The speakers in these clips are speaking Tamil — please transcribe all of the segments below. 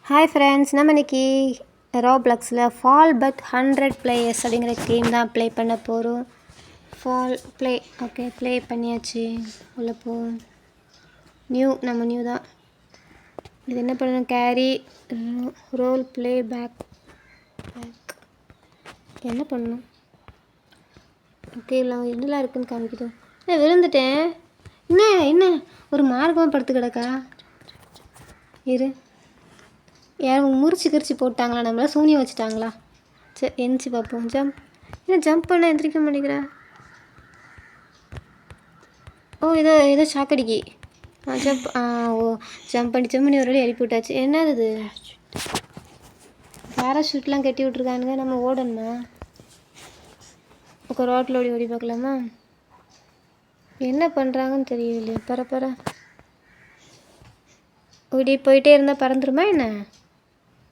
ஹாய் ஃப்ரெண்ட்ஸ், நம்ம இன்னைக்கு ரோப்ளக்ஸில் ஃபால் பட் 100 பிளேயர்ஸ் அப்படிங்கிற கேம் தான் ப்ளே பண்ண போகிறோம். Fall play. ஓகே, ப்ளே பண்ணியாச்சு. உள்ளே போவோம். நம்ம நியூ தான். இது என்ன பண்ணணும்? கேரி ரோல் ப்ளே பேக் என்ன பண்ணணும்? ஓகே, இல்லை என்னெல்லாம் இருக்குதுன்னு காமிக்குது. விழுந்துட்டேன். என்ன ஒரு மார்க்கமாக படுத்து கிடக்கா? இரு, யாரும் முறிச்சு போட்டாங்களா? நம்மள சூனியம் வச்சுட்டாங்களா? சரி, எந்திச்சு பார்ப்போம். ஜம்ப் பண்ண எந்திரிக்க மாட்டேங்கிறா. ஓ, ஏதோ சாக்கடிக்கு ஜம்ப் பண்ணி ஒரு வழி எழுப்பி விட்டாச்சு. என்னது இது? பேராஷூட்லாம் கட்டி விட்ருக்கானுங்க. நம்ம ஓடணுமா? ஓகே, ரோட்டில் ஓடி பார்க்கலாமா? என்ன பண்ணுறாங்கன்னு தெரியலையே. பர ஓடி போயிட்டே இருந்தால் பறந்துருமா என்ன?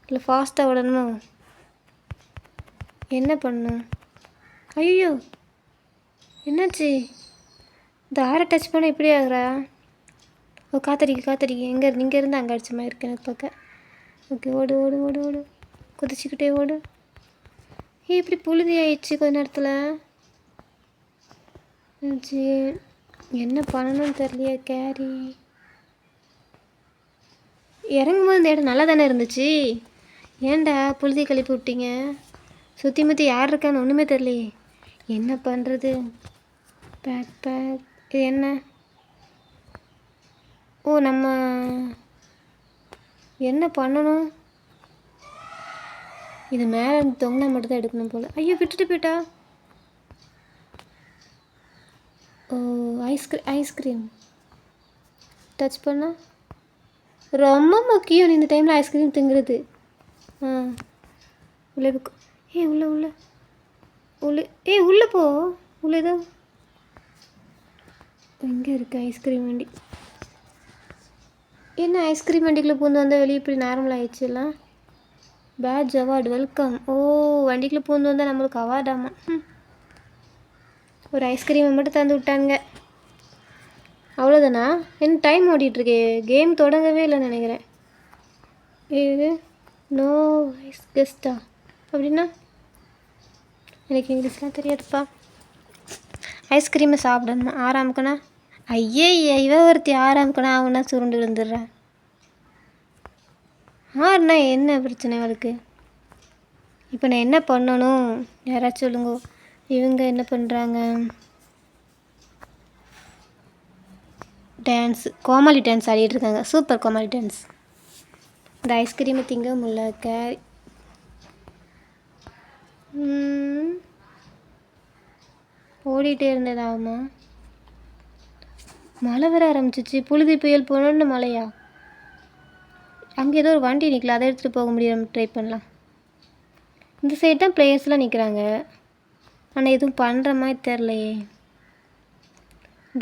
இல்லை ஃபாஸ்ட்டாக ஓடணுமோ? என்ன பண்ணும்? ஐயோ, என்னாச்சு? இந்த ஆரை டச் பண்ண இப்படி ஆகுறா? ஓ, காத்தடிக்கு. இங்கே இருந்து அங்கே அடிச்ச மாதிரி இருக்கு எனக்கு பார்க்க. ஓகே, ஓடு குதிச்சுக்கிட்டே ஓடு. இப்படி புழுதி ஆயிடுச்சு கொஞ்ச நேரத்தில். என்ன பண்ணணும்னு தெரியலையே. கேரி இறங்கும்போது இந்த இடம் நல்லா தானே இருந்துச்சு. ஏன்டா புழுதி கழிப்பு விட்டீங்க? சுற்றி முற்றி யார் இருக்கான்னு ஒன்றுமே தெரியலையே. என்ன பண்ணுறது? பேக் இது என்ன? ஓ, நம்ம என்ன பண்ணணும்? இது மேலே தொங்கினா மட்டும் தான் எடுக்கணும் போல். ஐயோ, விட்டுட்டு போயிட்டா. ஓ, ஐஸ்கிரீம் டச் பண்ணா ரொம்ப முக்கியம் இந்த டைமில். ஐஸ்கிரீம் திங்குறது. உள்ளே உள்ளே போ. உள்ளே ஏதோ எங்கே இருக்குது ஐஸ்கிரீம் வண்டி? என்ன ஐஸ்கிரீம் வண்டிக்குள்ளே பூந்து வந்தால் வெளியே இப்படி நார்மல் ஆயிடுச்சுலாம். Badge award welcome. ஓ, வண்டிக்குள்ளே பூந்து வந்தால் நம்மளுக்கு அவார்டாமா. ஒரு ஐஸ்கிரீமை மட்டும் தந்து விட்டானுங்க. அவ்வளோதானா? என்ன டைம் ஓடிட்டுருக்கே. கேம் தொடங்கவே இல்லைன்னு நினைக்கிறேன். இது நோ வைஸ் கெஸ்டா அப்படின்னா? எனக்கு இங்கிலீஷ்லாம் தெரியாதுப்பா. ஐஸ்கிரீமை சாப்பிடணுமா? ஆறாமுக்கண்ணா? இவ ஒருத்தி ஆறாமுக்கண்ணா அவனா சுருண்டு விழுந்துடுறேன். ஆறுனா என்ன பிரச்சனை அவளுக்கு? இப்போ நான் என்ன பண்ணணும்? யாராச்சும் சொல்லுங்க. இவங்க என்ன பண்ணுறாங்க? டான்ஸ், கோமாளி டான்ஸ் ஆடிட்டு இருக்காங்க. சூப்பர் கோமாளி டான்ஸ். இந்த ஐஸ்கிரீமை திங்க முடியல. கேரி ஓடிட்டே இருந்ததாகுமா? மழை வர ஆரம்பிச்சிச்சு. புழுதி புயல் போனோன்னு மழையா? அங்கே ஏதோ ஒரு வண்டி நிற்கல, அதை எடுத்துகிட்டு போக முடியும். ட்ரை பண்ணலாம். இந்த சைடு தான் பிளேயர்ஸ்லாம் நிற்கிறாங்க. ஆனால் எதுவும் பண்ணுற மாதிரி தெரிலையே.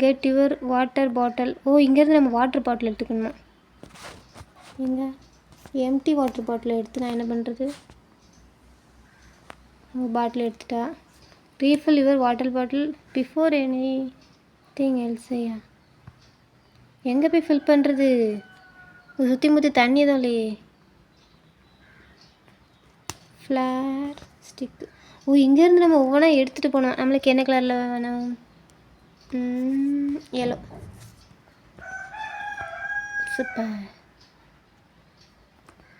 Get your water bottle. ஓ, இங்கேருந்து நம்ம வாட்டர் பாட்டில் எடுத்துக்கணுமா? இங்கே எம்டி வாட்டர் பாட்டில் எடுத்து நான் என்ன பண்ணுறது? பாட்டில் எடுத்துட்டா. Refill your water bottle before anything எல்ஸையா? எங்கே போய் ஃபில் பண்ணுறது? சுற்றி முற்றி தண்ணி எதுவும் இல்லையே. Flower stick. ஓ, இங்கேருந்து நம்ம ஒவ்வொன்றா எடுத்துகிட்டு போனோம். நம்மளுக்கு என்ன கலரில் வேணும்? எல்லோ. சூப்பர்.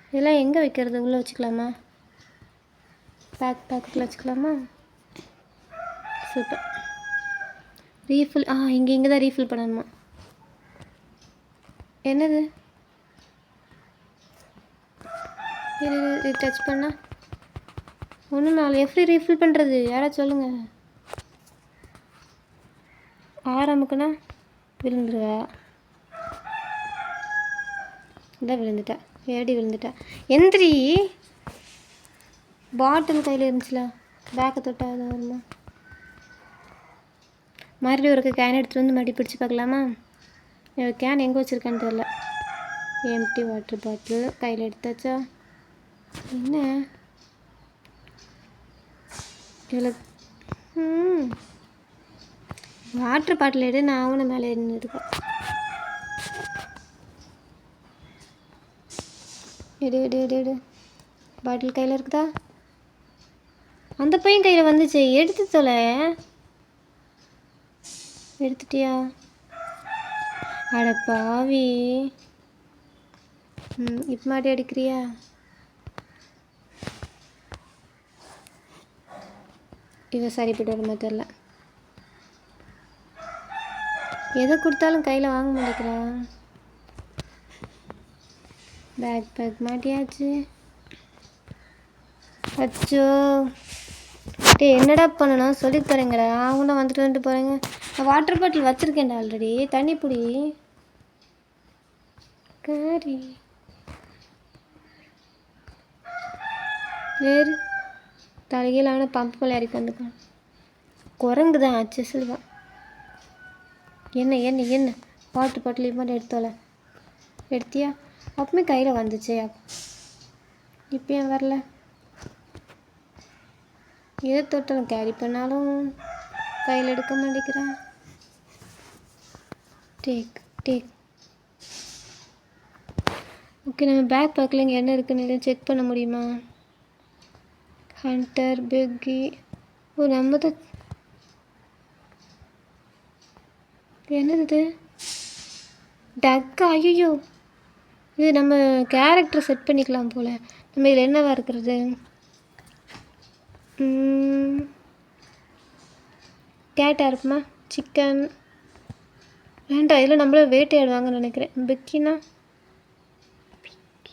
இதெல்லாம் எங்கே வைக்கிறது? உள்ளே வச்சுக்கலாமா? பேக்குள்ளே வச்சுக்கலாமா? சூப்பர். ரீஃபில். இங்கே தான் ரீஃபில் பண்ணணுமா? என்னது இது? டச் பண்ணா ஒன்றும் நாள் எப்படி ரீஃபில் பண்ணுறது? யாராவது சொல்லுங்கள். ஆரம்பிக்கணா விழுந்துருவா. இந்த விழுந்துட்டா. விழுந்துட்டா. எந்திரி. பாட்டில் கையில் இருந்துச்சுல, பேக்கை தொட்டா அது வருமா? மறுபடியும் ஒரு கேன் எடுத்துகிட்டு வந்து மறுபடியும் பிடிச்சி பார்க்கலாமா? கேன் எங்கே வச்சுருக்கான்னு தெரில. எம்டி வாட்டர் பாட்டில் கையில் எடுத்தாச்சா? என்ன இதில்? வாட்டர் பாட்டில் எடு. நான் அவனை மேலே இருந்துருக்கேன். எடு எடு எடு எடு. பாட்டில் கையில் இருக்குதா? அந்த பையன் கையில் வந்துச்சு, எடுத்து தொலை. எடுத்துட்டியா? அட பாவி. இப்போ மாட்டி எடுக்கிறியா? இவன் சரிப்பட்டு வர மாதிரி தெரில. எதை கொடுத்தாலும் கையில் வாங்க மாட்டேங்கிறா. பேக் மாட்டியாச்சு. அச்சோ டே, என்னடா பண்ணணும் சொல்லி தரேங்கடா. அவங்க வந்துட்டு போகிறேங்க. நான் வாட்டர் பாட்டில் வச்சுருக்கேன்டா ஆல்ரெடி. தண்ணி பிடி. காரி வேறு தலையிலான பம்பு விளையாடிக்கு வந்துக்கான். குரங்கு தான் ஆச்சு சொல்லுவான். என்ன என்ன என்ன வாட்டர் பாட்டில் இது மாதிரி எடுத்தோல. எடுத்தியா? அப்பவுமே கையில் வந்துச்சு. இப்போ ஏன் வரல? எதை தொட்டாலும் கேரி பண்ணாலும் கையில் எடுக்க மாட்டேங்கிறேன். Take take. ஓகே, நம்ம பேக் பேக்கில் இங்கே என்ன இருக்குன்னு செக் பண்ண முடியுமா? Hunter Peggy. ஓ, நம்ம தான். என்னது இது? டக்கா. ஐயோ, இது நம்ம கேரக்டர் செட் பண்ணிக்கலாம் போல். நம்ம இதில் என்னவா இருக்கிறது? கேட்டாக இருக்குமா? சிக்கன் வேண்டாம். இதில் நம்மள வேட்டையாடுவாங்கன்னு நினைக்கிறேன். பெக்கினா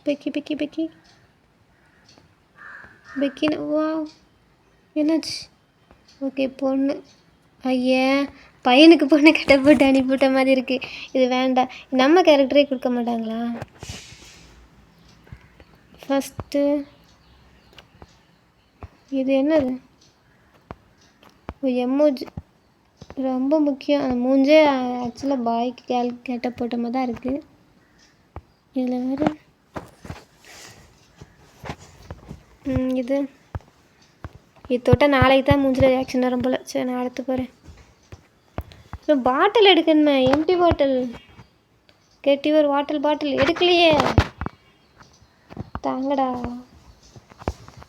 பெக்கி பெக்கி பெக்கி பெக்கினா. வா, என்னாச்சு? ஓகே, பொண்ணு. ஐயா, பையனுக்கு பொண்ணு கட்ட போட்டு அனுப்பிவிட்ட மாதிரி இருக்குது. இது வேண்டாம். நம்ம கேரக்டரே கொடுக்க மாட்டாங்களா? ஃபஸ்ட்டு இது என்னது? எமோஜி ரொம்ப முக்கியம். அந்த மூஞ்சே ஆக்சுவலாக பாய்க்கு கேட்ட போட்ட மாதிரி தான் இருக்குது. இதில் வேறு இது தொட்டால் நாளைக்கு தான் மூஞ்சில் ரியாக்ஷன் வரும் போல். சரி, நான் அடுத்து போகிறேன். இப்போ பாட்டில் எடுக்கணுமே. Empty bottle. கெட்டி ஒரு பாட்டில் எடுக்கலையே. தாங்கடா.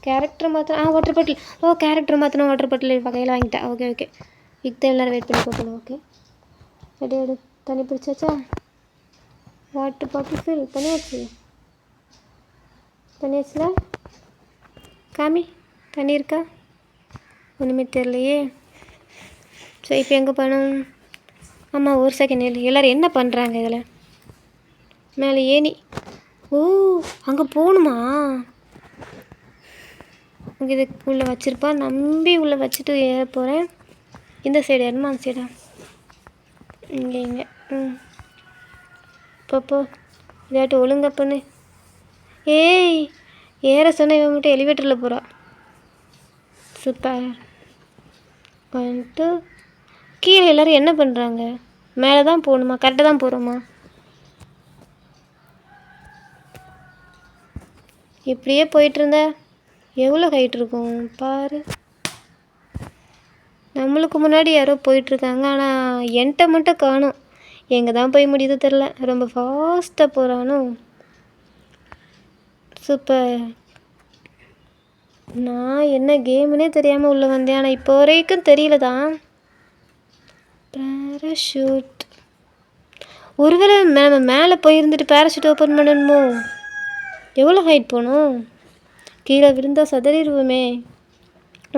கேரக்டர் மாற்றணும். Water bottle. ஓ, கேரக்டர் மாற்றணும். வாட்டர் பாட்டில் கையில் வாங்கிட்டேன். Okay okay. இத்தனை நேரம் வெயிட் பண்ணி போகணும். ஓகே, எடு. தண்ணி பிடிச்சாச்சா? Water bottle fill பண்ணியாச்சுல. காமி, தண்ணி இருக்கா? ஒன்றுமே தெரியலையே. சரி, இப்போ எங்கே போகணும்? ஆமாம், ஒரு செகண்ட் இல்லை. எல்லோரும் என்ன பண்ணுறாங்க இதில்? மேலே ஏனி. ஓ, அங்கே போகணுமா? அங்கே இது உள்ளே வச்சுருப்பா. நம்பி உள்ளே வச்சுட்டு ஏற போகிறேன். இந்த சைடு ஏறணுமா? அந்த சைடா? இங்கே. போ இதாட்டு ஒழுங்கா பண்ணு. ஏய், ஏற சொன்ன இவன் மட்டும் எலிவேட்டரில் போகிறா. சூப்பர். வந்துட்டு கீழே எல்லோரும் என்ன பண்ணுறாங்க? மேலே தான் போகணுமா? கரெக்டாக தான் போகிறோமா? இப்படியே போயிட்டுருந்தா எவ்வளோ ஹைட் இருக்கும் பாரு. நம்மளுக்கு முன்னாடி யாரோ போயிட்டுருக்காங்க. ஆனால் என்கிட்ட மட்டும் காணும். எங்கே தான் போய் முடியுது தெரில. ரொம்ப ஃபாஸ்ட்டாக போகிறானோ. சூப்பர். நான் என்ன கேமுன்னே தெரியாமல் உள்ளே வந்தேன். ஆனால் இப்போ வரைக்கும் தெரியல தான். பேராஷூட். ஒருவேளை நம்ம மேலே போயிருந்துட்டு பேராஷூட் ஓப்பன் பண்ணணுமோ? எவ்வளோ ஹைட் போகணும்? கீழே விழுந்தால் சதறிடுவோமே.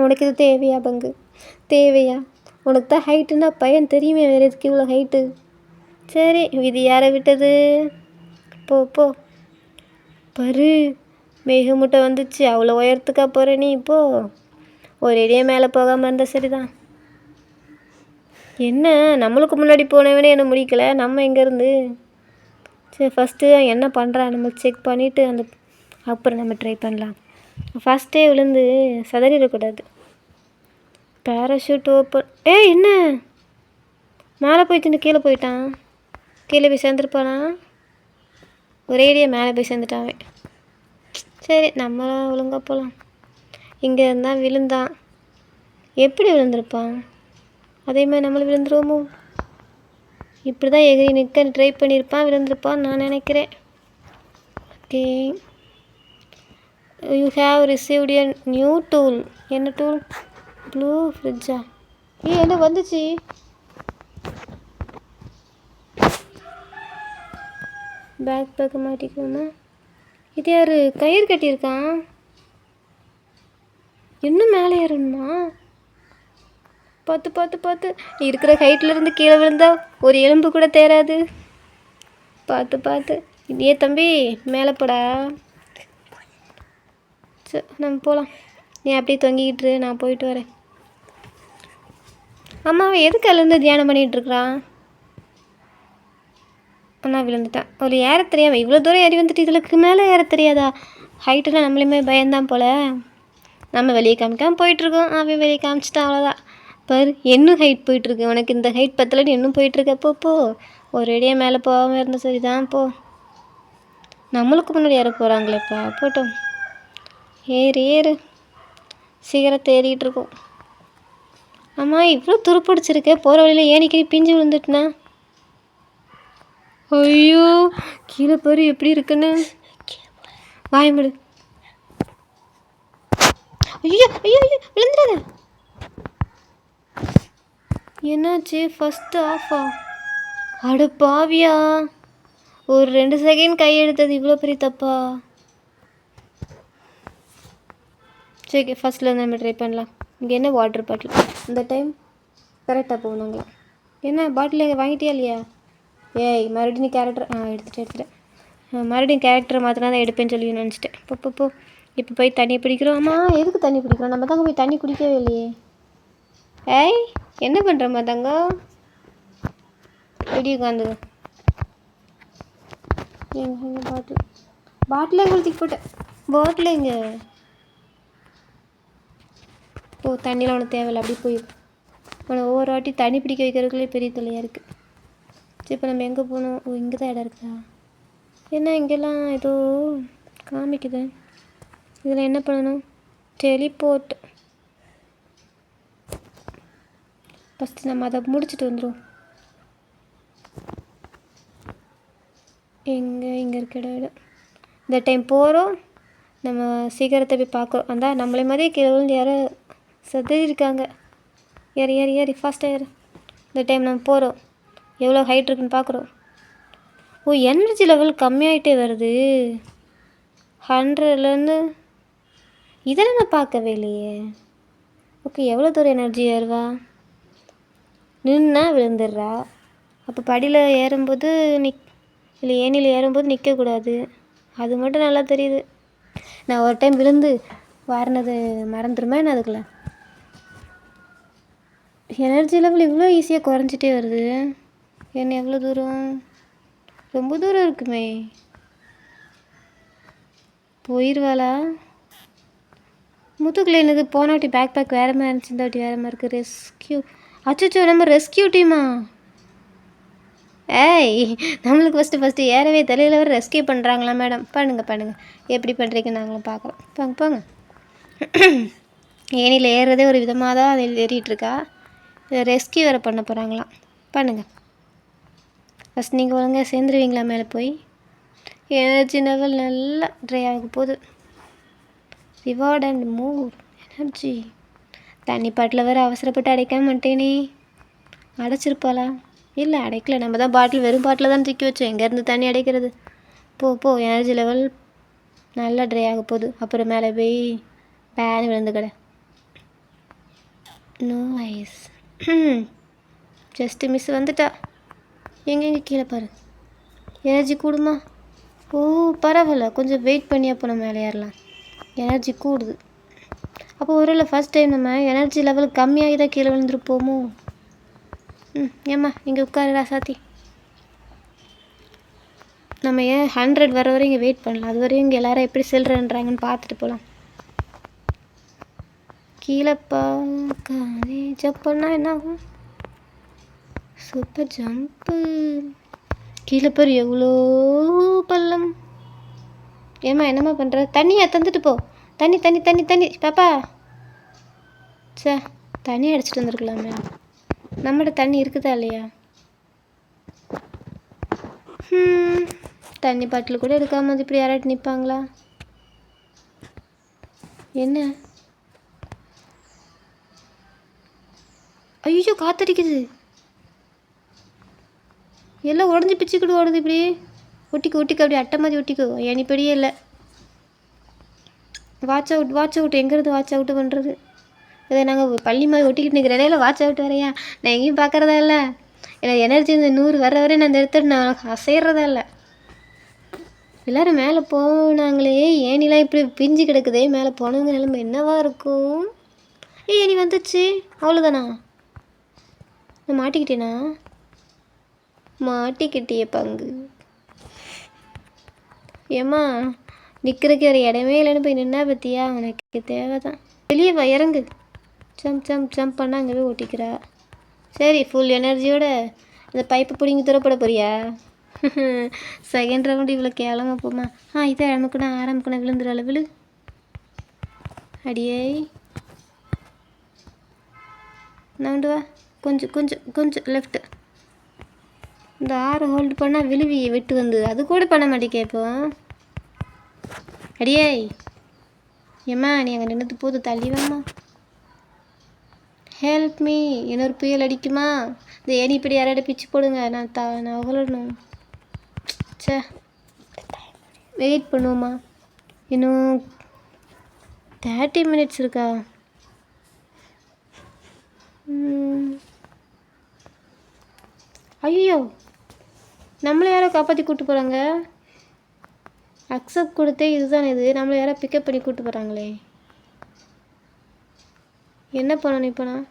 உனக்கு இது தேவையா பங்கு? தேவையா? உனக்கு தான் ஹைட்டுன்னா பையன் தெரியுமே. வேறு எதுக்கு இவ்வளோ ஹைட்டு? சரி, இது யாரை விட்டது? போ பரு. மேகமூட்டை வந்துச்சு. அவ்வளோ உயரத்துக்கா போகிற நீ? இப்போது ஒரேடியாக மேலே போகாமல் இருந்தால் சரிதான். என்ன, நம்மளுக்கு முன்னாடி போனவனே என்ன முடிக்கலை. நம்ம எங்கேருந்து? சரி, ஃபஸ்ட்டு என்ன பண்ணுறா நம்ம செக் பண்ணிவிட்டு அப்புறம் நம்ம ட்ரை பண்ணலாம். ஃபஸ்ட்டே விழுந்து சதறிடக்கூடாது. Parachute open. என்ன மேலே போயிட்டு கீழே போயிட்டான்? கீழே போய் சேர்ந்துருப்பானா? ஒரேடியாக மேலே போய் சேர்ந்துட்டாவே. சரி, நம்மளாம் ஒழுங்காக போகலாம். இங்கே இருந்தால் விழுந்தான். எப்படி விழுந்திருப்பான்? அதே மாதிரி நம்மளும் விழுந்துருவோமோ? இப்படி தான் எகிரி நிற்க ட்ரை பண்ணியிருப்பான். விழுந்திருப்பான்னு நான் நினைக்கிறேன். Okay, you have received a new tool. என்ன டூல்? ப்ளூ ஃப்ரிட்ஜா? என்ன வந்துச்சு? பேக் பேக் மாட்டிக்கணுமா? இது யார் கயிறு கட்டியிருக்கான்? இன்னும் மேலே ஏறணுமா? பார்த்து பார்த்து பார்த்து, இருக்கிற ஹைட்லேருந்து கீழே விழுந்தா ஒரு எலும்பு கூட தேராது. பார்த்து பார்த்து. இதே தம்பி மேலே போடா. சரி நம்ம போகலாம். நீ அப்படியே தொங்கிக்கிட்டு நான் போயிட்டு வரேன். அம்மா அவன் எதுக்கு அதுலேருந்து தியானம் பண்ணிகிட்ருக்குறான்? நான் விழுந்துட்டேன். ஒரு ஏற தெரியாமல் இவ்வளோ தூரம் ஏறி வந்துட்டு இதுக்கு மேலே ஏற தெரியாதா? ஹைட்டுனா நம்மளுமே பயந்தான் போல். நம்ம வெளியே காமிக்காமல் போயிட்டுருக்கோம், அவன் வெளியே காமிச்சிட்டான், அவ்வளோதான். பாரு இன்னும் ஹைட் போயிட்டுருக்கு. உனக்கு இந்த ஹைட் பத்தலன்னு இன்னும் போயிட்டுருக்க. போ ஒரு அடியாக மேலே போகாமல் இருந்த சரி தான். போ, நம்மளுக்கு முன்னாடி ஏற போகிறாங்களேப்பா. போட்டோம், ஏறு சீக்கிரத்தை ஏறிக்கிட்டுருக்கோம். ஆமாம் இவ்வளோ துருப்பிடிச்சிருக்க. போகிற வழியில் ஏனிக்கடி பிஞ்சு விழுந்துட்டுனா. ஐயோ கீழே பாரு எப்படி இருக்குன்னு. வாயம்படு. ஐயோ ஐயோ ஐயோ விழுந்துடாத. என்னாச்சு? ஃபஸ்ட்டு ஆஃபா? அட பாவியா, ஒரு 2 செகண்ட் கை எடுத்தது இவ்வளோ பெரிய தப்பா? சரி ஃபஸ்ட்லேருந்து நம்ம ட்ரை பண்ணலாம். இங்கே என்ன வாட்டர் பாட்டில். இந்த டைம் கரெக்டாக போகணுங்களா? என்ன பாட்டில் வாங்கிட்டியா இல்லையா? ஏய் மறுபடியும் நீ கேரக்டர் எடுத்துட்டேன். மறுபடியும் கேரக்டரை மாற்றினா தான் எடுப்பேன்னு சொல்லி நினச்சிட்டேன். போ இப்போ போய் தண்ணி பிடிக்கிறோம். ஆமாம் எதுக்கு தண்ணி பிடிக்கிறோம்? நம்ம தாங்க போய் தண்ணி குடிக்கவே இல்லையே. ஏய் என்ன பண்ணுறம்மா தங்கம்? எப்படி உட்காந்து எங்க பாட்டில் எங்கே தூக்கி போட்டேன்? பாட்டில் எங்கே? ஓ தண்ணியில் உனக்கு தேவையில்லை, அப்படி போயிடும். உனக்கு ஒவ்வொரு வாட்டி தண்ணி பிடிக்க வைக்கிறதுக்குள்ளே பெரிய தொல்லையாக இருக்குது. சரி இப்போ நம்ம எங்கே போகணும்? ஓ இங்கே தான் இடம் இருக்குதா? என்ன இங்கெல்லாம் ஏதோ காமிக்குது. இதில் என்ன பண்ணணும்? டெலிபோர்ட். ஃபஸ்ட்டு நம்ம அதை முடிச்சுட்டு வந்துடும். இங்கே இருக்க இடம். இந்த டைம் போகிறோம், நம்ம சீக்கிரத்தை போய் பார்க்குறோம். அந்த நம்மளே மாதிரியே கீழே விழுந்து யாரோ செத்துருக்காங்க. ஏறி ஃபாஸ்ட்டாக ஏறு. இந்த டைம் நம்ம போகிறோம், எவ்வளோ ஹைட் இருக்குன்னு பார்க்குறோம். ஓ எனர்ஜி லெவல் கம்மியாகிட்டே வருது 100லேருந்து. இதெல்லாம் நான் பார்க்கவே இல்லையே. ஓகே எவ்வளோ தூரம் எனர்ஜி ஏறுவா? நின்னா விழுந்துடுறா. அப்போ படியில் ஏறும்போது இல்லை ஏனியில் ஏறும்போது நிற்கக்கூடாது. அது மட்டும் நல்லா தெரியுது. நான் ஒரு டைம் விழுந்து வாரினது மறந்துடுமே என்ன? அதுக்குள்ள எனர்ஜி லெவல் இவ்வளோ ஈஸியாக குறைஞ்சிட்டே வருது. என்ன எவ்வளோ தூரம்? ரொம்ப தூரம் இருக்குமே. போயிடுவாளா? முத்துக்குள்ள என்னது போனாட்டி பேக் பேக் வேறு மாதிரி இருந்துச்சு, இந்த வாட்டி வேறு மாதிரி இருக்குது. ரெஸ்கியூ. அச்சோ நம்ம ரெஸ்கியூ டீமா? ஏய் நம்மளுக்கு ஃபஸ்ட்டு ஏறவே தலையில் வர ரெஸ்கியூ பண்ணுறாங்களா மேடம்? பண்ணுங்கள் எப்படி பண்ணுறீங்க நாங்களும் பார்க்குறோம். போங்க ஏனியில் ஏறுறதே ஒரு விதமாக தான் அதில் ஏறிட்டுருக்கா. இதை ரெஸ்கியூ வேறு பண்ண போகிறாங்களாம். பண்ணுங்கள் ஃபஸ்ட். நீங்கள் ஒழுங்காக சேர்ந்துருவீங்களா மேலே போய்? எனர்ஜி லெவல் நல்லா ட்ரை ஆக போகுது. Reward and move energy. தண்ணி பாட்டில் வேறு அவசரப்பட்டு அடைக்காம மாட்டேனே. அடைச்சிருப்பாளா? இல்லை அடைக்கல. நம்ம தான் பாட்டில் வெறும் பாட்டில் தான் தூக்கி வச்சோம். எங்கேருந்து தண்ணி அடைக்கிறது? போ எனர்ஜி லெவல் நல்லா ட்ரை ஆக போகுது. அப்புறம் மேலே போய் பேன் விழுந்து கடை. No ice. ஜஸ்ட்டு மிஸ் வந்துட்டா. எங்கெங்கே கீழே பாரு. எனர்ஜி கூடுமா? ஓ பரவாயில்ல, கொஞ்சம் வெயிட் பண்ணி அப்போ நம்ம மேலே ஏறலாம். எனர்ஜி கூடுது. அப்போ ஒருவேளை ஃபஸ்ட் டைம் நம்ம எனர்ஜி லெவல் கம்மியாகி தான் கீழே விழுந்துருப்போமோ? ஏம்மா இங்கே உட்காருடா சாத்தி. நம்ம ஏன் 100 வர வரையும் இங்கே வெயிட் பண்ணலாம். அது வரையும் இங்கே எல்லோரும் எப்படி செல்றன்றாங்கன்னு பார்த்துட்டு போகலாம். கீழே பார்க்காதே. ஜம்ப் பண்ணால் என்ன ஆகும்? Super jump. கீழே பேர் எவ்வளோ பள்ளம். ஏம்மா என்னம்மா பண்ணுற? தண்ணியை தந்துட்டு போ. தண்ணி பாப்பா. சே தண்ணி அடிச்சிட்டு வந்துருக்கலாமே. நம்மகிட்ட தண்ணி இருக்குதா இல்லையா? தண்ணி பாட்டில் கூட எடுக்காமல் இப்படி யாராட்டி நிற்பாங்களா? என்ன? ஐயோ காத்தடிக்குது. எல்லாம் உடஞ்சி பிச்சுக்கிட்டு ஓடுது இப்படி. ஒட்டிக்கோ ஒட்டிக்கோ, அப்படி அட்டை மாதிரி ஒட்டிக்கோ. எனிப்படியே இல்லை. Watch out watch out. எங்கேருந்து வாட்ச் அவுட்டு பண்ணுறது? இதை நாங்கள் பள்ளி மாதிரி ஒட்டிக்கிட்டு நிற்கிற இடையில வாட்ச் அவுட் வரையா? நான் எங்கேயும் பார்க்குறதா இல்லை. ஏன்னா எனர்ஜி இந்த 100 வர வரை நான் அந்த இடத்துல நான் அசைகிறதா இல்லை. எல்லோரும் மேலே போனாங்களே, ஏனிலாம் இப்படி பிஞ்சு கிடக்குதே. மேலே போனவங்க நிலைமை என்னவா இருக்கும்? ஏனி வந்துச்சு. அவ்வளோதானா? நான் மாட்டிக்கிட்டேனா? மாட்டிக்கிட்டிய பங்கு. ஏம்மா நிற்கிறதுக்கு ஒரு இடமே இல்லைன்னு போய் நின்னா பற்றியா? உனக்கு தேவை தான். வெளியே வா, இறங்கு. ஜம்ப் பண்ணால் அங்கே போய் ஓட்டிக்கிறா. சரி, ஃபுல் எனர்ஜியோட இந்த பைப்பை பிடிங்கி துறப்பட போறியா? செகண்ட் ரவுண்டு இவ்வளோ கேவலமாக போமா? இதை ஆரம்பிக்கணும் விழுந்துடால விழு. அடியே நவுண்டு வா. கொஞ்சம் லெஃப்ட்டு. இந்த 6 ஹோல்டு பண்ணால் விழுவி விட்டு வந்து அது கூட பண்ண மாட்டேங்க இப்போ. அடியே ஏம்மா நீ அங்கே நின்றுட்டு போது தள்ளி வாம்மா. Help me. இன்னொரு புயல் அடிக்குமா? இந்த ஏனி இப்படி யாராட்ட பிச்சு போடுங்க. நான் அகலணும். சே, வெயிட் பண்ணுவோம்மா. இன்னும் 30 மினிட்ஸ் இருக்கா? ஐயோ, நம்மளை யாரோ காப்பாற்றி கூப்பிட்டு போகிறாங்க. அக்செப்ட் கொடுத்தே இதுதான் இது. நம்மளை யாரோ பிக்கப் பண்ணி கூப்பிட்டு போகிறாங்களே. என்ன பண்ணணும் இப்போ? நான்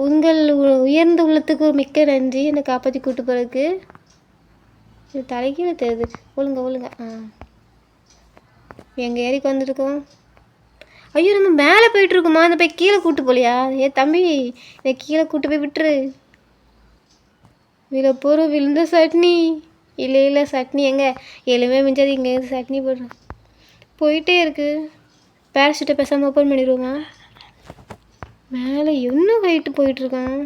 உங்கள் உயர்ந்த உள்ளத்துக்கு மிக்க நன்றி என்னை காப்பாற்றி கூப்பிட்டு போகிறதுக்கு. இது தலைகீழே தெரியுது. ஒழுங்க எங்கள் ஏரிக்கு வந்துருக்கோம். ஐயோ, நம்ம மேலே போயிட்டுருக்குமா? அந்த போய் கீழே கூப்பிட்டு போகலையா? தம்பி என்னை கீழே கூப்பிட்டு போய் விட்டுரு. விழுந்த சட்னி. இல்லை சட்னி எங்கே? எலுமே மிஞ்சாது. இங்கே சட்னி போடுறேன். போயிட்டே இருக்குது. பேராஷூட்டை பேசாமல் ஓப்பன் பண்ணிடுவோமா? மேலே இன்னும் ஹைட்டு போயிட்டுருக்கான்.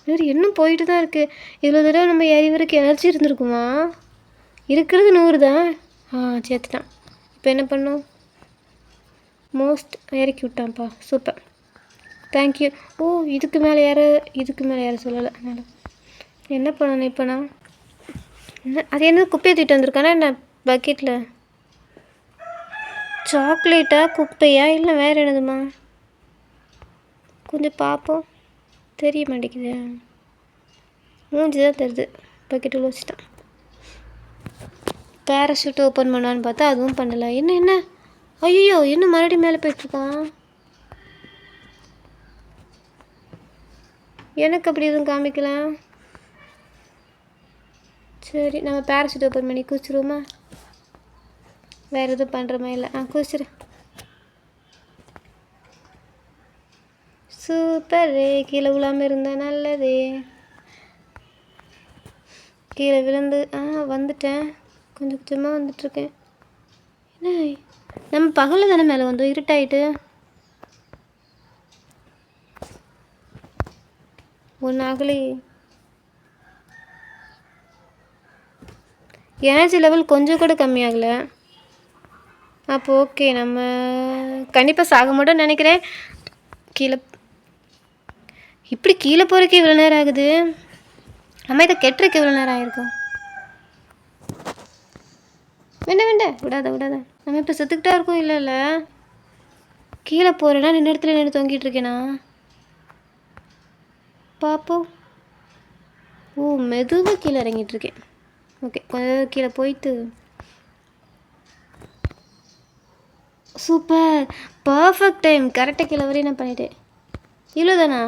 வேறு இன்னும் போயிட்டு தான் இருக்குது. இவ்வளோ தடவை நம்ம ஏறி வரைக்கும் எனர்ஜி இருந்திருக்குமா? இருக்கிறது 100 தான். சேர்த்துட்டான். இப்போ என்ன பண்ணோம்? மோஸ்ட் இறக்கி விட்டான்ப்பா. Super, thank you. இதுக்கு மேலே யார சொல்லலை. அதனால் என்ன பண்ணணும் இப்போ? நான் அது என்ன குப்பையை தூக்கிட்டு வந்திருக்கானா என்ன? பக்கெட்டில் சாக்லேட்டா குப்பையா இல்லை வேறு என்னதுமா? கொஞ்சம் பார்ப்போம். தெரிய மாட்டேங்குது. மூஞ்சி தான் தெரியுது. பக்கெட்டில் வச்சுட்டான். பேராஷூட் ஓப்பன் பண்ணான்னு பார்த்தா அதுவும் பண்ணலை. என்ன ஐயோ, இன்னும் மறுபடியும் மேலே போயிட்டுருக்கான். எனக்கு அப்படி எதுவும் காமிக்கலாம். சரி, நம்ம பேராஷூட் ஓப்பன் பண்ணி குதிச்சிருவோமா? வேறு எதுவும் பண்ணுற மாதிரி இல்லை. குதிச்சிரு. சூப்பரு. கீழே விழாமல் இருந்தால் நல்லதே. கீழே விழுந்து வந்துட்டேன். கொஞ்சமாக வந்துட்டுருக்கேன். என்ன நம்ம பகலில் தானே மேலே வந்தோம்? இருட்டாயிட்டு. ஒன்று ஆகலி. எனர்ஜி லெவல் கொஞ்சம் கூட கம்மியாகலை. அப்போ ஓகே, நம்ம கண்டிப்பாக சாக மாட்டோம்னு நினைக்கிறேன். கீழே இப்படி கீழே போகிறதுக்கு இவ்வளோ நேரம் ஆகுது. நம்ம இதை கெட்டுறதுக்கு எவ்வளோ நேரம் ஆகிருக்கோம்? வேண்டாம் விடாத. நம்ம இப்போ செத்துக்கிட்டா இருக்கோம். இல்லை கீழே போகிறேன்னா நின்று இடத்துல நின்று தொங்கிட்டு இருக்கேனா? பார்ப்போம். மெதுவாக கீழே இறங்கிட்டுருக்கேன். ஓகே, கொஞ்சம் கீழே போயிட்டு. Super, perfect time. கரெக்டாக கீழே வரையும் நான் பண்ணிட்டேன். இவ்வளோதானா?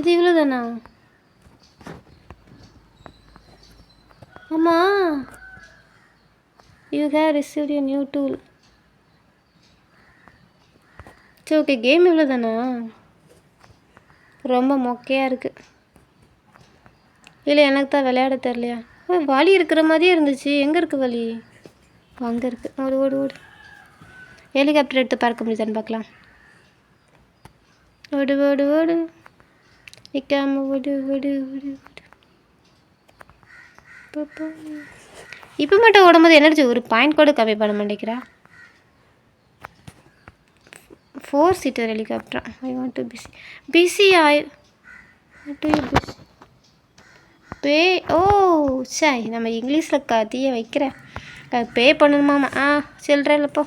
இது இவ்வளோதானா? ஆமாம். You have received you new tool. சரி, ஓகே. கேம் இவ்வளோதானா? ரொம்ப மொக்கையாக இருக்குது. இல்லை எனக்கு தான் விளையாட தெரிலையா? வலி இருக்கிற மாதிரியே இருந்துச்சு. எங்கே இருக்குது வலி? அங்கே இருக்குது. ஓடு. ஹெலிகாப்டர் எடுத்து பார்க்க முடியுதான்னு பார்க்கலாம். ஓடு. நிற்காம ஓடு. இப்போ மட்டும் ஓடும்போது எனர்ஜி ஒரு பாயிண்ட் கூட கம்மி பண்ண மாட்டேங்கிறா. 4 seater helicopter. I want to busy busy I to you busy pay. ஓ சாய் நம்ம இங்கிலீஷில் கத்தியை வைக்கிறேன். பே பண்ணணுமாமா. சில்லற இல்லைப்போ.